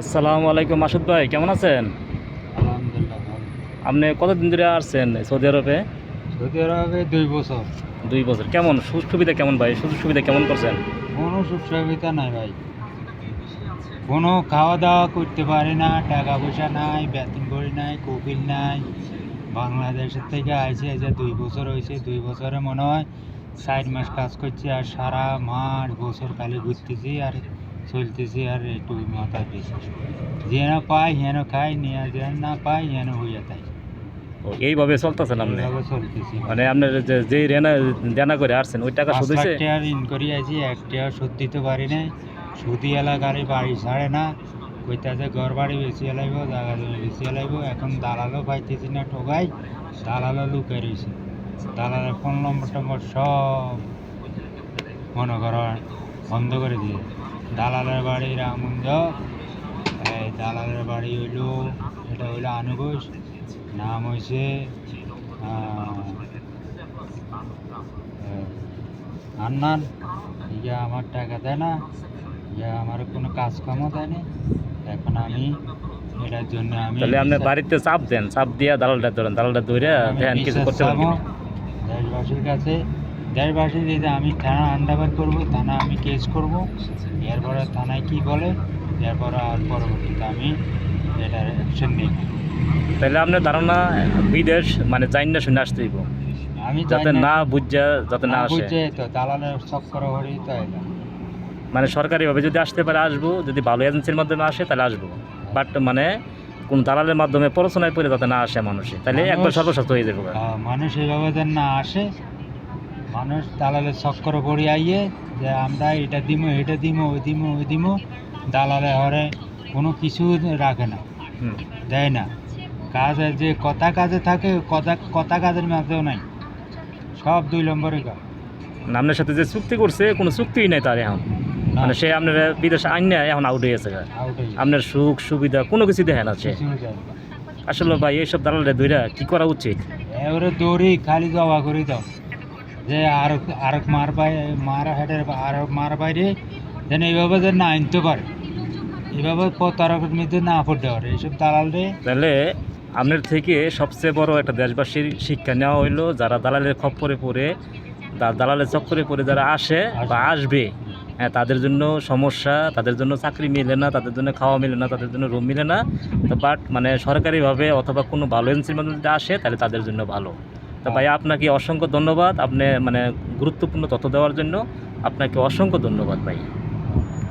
আসসালামু আলাইকুম মাসুদ ভাই, কেমন আছেন? আলহামদুলিল্লাহ ভালো। আপনি কতদিন ধরে আসছেন সৌদি আরবে? সৌদি আরবে ২ বছর। 2 বছর। কেমন সুযোগ সুবিধা কেমন ভাই? সুযোগ সুবিধা কেমন করছেন? কোনো সুখ সুবিধা নাই ভাই, কোনো খাওয়া দাওয়া করতে পারি না, টাকা পয়সা নাই, বেতন করি নাই, কফিল নাই। বাংলাদেশের থেকে আইছি, এই যে ২ বছর হয়েছে। ২ বছরে মনে হয় ৪ মাস কাজ করছি, আর সারা মাস বছর খালি ঘুরতেছি আর চলতেছি, আর একটু মাথা দিছি। যেন পাই হেন খাই, নিয়ে যেন না পাই হেন হইয়া তাই ও, এইভাবে চলতেছেন আপনি? এইভাবে চলতেছি। মানে আপনার যে দেনা করে আসছেন ওই টাকা ৫ শোধ লাখ হয়েছে? টাকার ঋণ করি আছি, ১ টাকা শোধ দিতে পারি নাই। সুদি এলাকারে বাড়ি ছাড়ে না, কইতাছে ঘর বাড়ি বেশি এলাইব, জায়গা জমি বেশি এলাইব। এখন দালালও পাইতেছি না, ঠকাই দালালও লুকাই রয়েছে। দালালের ফোন নম্বর টম্বর সব মনে করো বন্ধ করে দিয়ে। দালালের বাড়ি রামগঞ্জ, এই দালালের বাড়ি হইলো, এটা হইলো আনুগোষ, নাম হয়েছে হান্নান। ইয়া আমার টাকা দেয় না, ইয়া আমার কোনো কাজকামও দেয় না। এখন আমি এটার জন্য আমি তাহলে আপনি বাড়িতে চাপ দেন, চাপ দিয়ে দালালটা ধরেন, দালালটা ধরে দেখেন কিছু করতে পারেন কিনা। দেশবাসীর কাছে, দেশবাসী যদি আমি থানা আন্ডারবার করবো, থানা আমি কেস করব, এরপরে থানায় কি বলে, এরপরে আর পরবর্তীতে আমি এটার অ্যাকশন নিই। তাহলে আপনার ধারণা বিদেশ মানে যাই না শুনে আসতে হইব, আমি যাতে না বুঝা, যাতে না আসে। বুঝছে তো দালালের চক্কর হরি তো এটা। মানে সরকারিভাবে যদি আসতে পারে আসবো, যদি ভালো এজেন্সির মাধ্যমে আসে তাহলে আসবো। বাট মানে কোন দালালের মাধ্যমে প্ররোচনায় পড়ে যাতে না আসে মানুষে, তাহলে একবার সর্বস্বার্থ হয়ে যাবে। মানুষ এইভাবে যেন না আসে, মানুষ দালালের চক্কর পড়ি আইয়ে যে আমরা এটা দিব, এটা দিব, ওই দিব, ওই দিব। দালালে হরে কোনো কিছু রাখে না, হুম। দেয় না। কাজের যে কথা কাজে থাকে, কথা কথা কাজের মাঝেও নাই, সব ২ নম্বরে কাজ। আপনার সাথে যে চুক্তি করছে কোনো চুক্তিই নাই তার এখন, মানে সে আপনার বিদেশে আইন না এখন আউট হয়ে গেছে। আপনার সুখ সুবিধা কোনো কিছু দেখে না সে। আসলে ভাই এইসব দালালে ধইরা কি করা উচিত? এবারে দৌড়ি খালি জবা করে দাও যে আর আর মার বাইরে, মার হেডের আর মার বাইরে যেন এইভাবে যেন না আনতে পারে, এইভাবে প্রতারকের মধ্যে না পড়তে পারে এইসব দালালে। তাহলে আপনার থেকে সবচেয়ে বড় একটা দেশবাসীর শিক্ষা নেওয়া হইলো, যারা দালালের খপ্পরে পড়ে, দালালের চক্করে পড়ে যারা আসে বা আসবে, হ্যাঁ, তাদের জন্য সমস্যা, তাদের জন্য চাকরি মিলে না, তাদের জন্য খাওয়া মিলে না, তাদের জন্য রুম মিলে না। তো বাট মানে সরকারিভাবে অথবা কোনো ভালো এজেন্সির মাধ্যমে যদি আসে তাহলে তাদের জন্য ভালো। তো ভাই আপনাকে অসংখ্য ধন্যবাদ, আপনি মানে গুরুত্বপূর্ণ তথ্য দেওয়ার জন্য আপনাকে অসংখ্য ধন্যবাদ ভাই।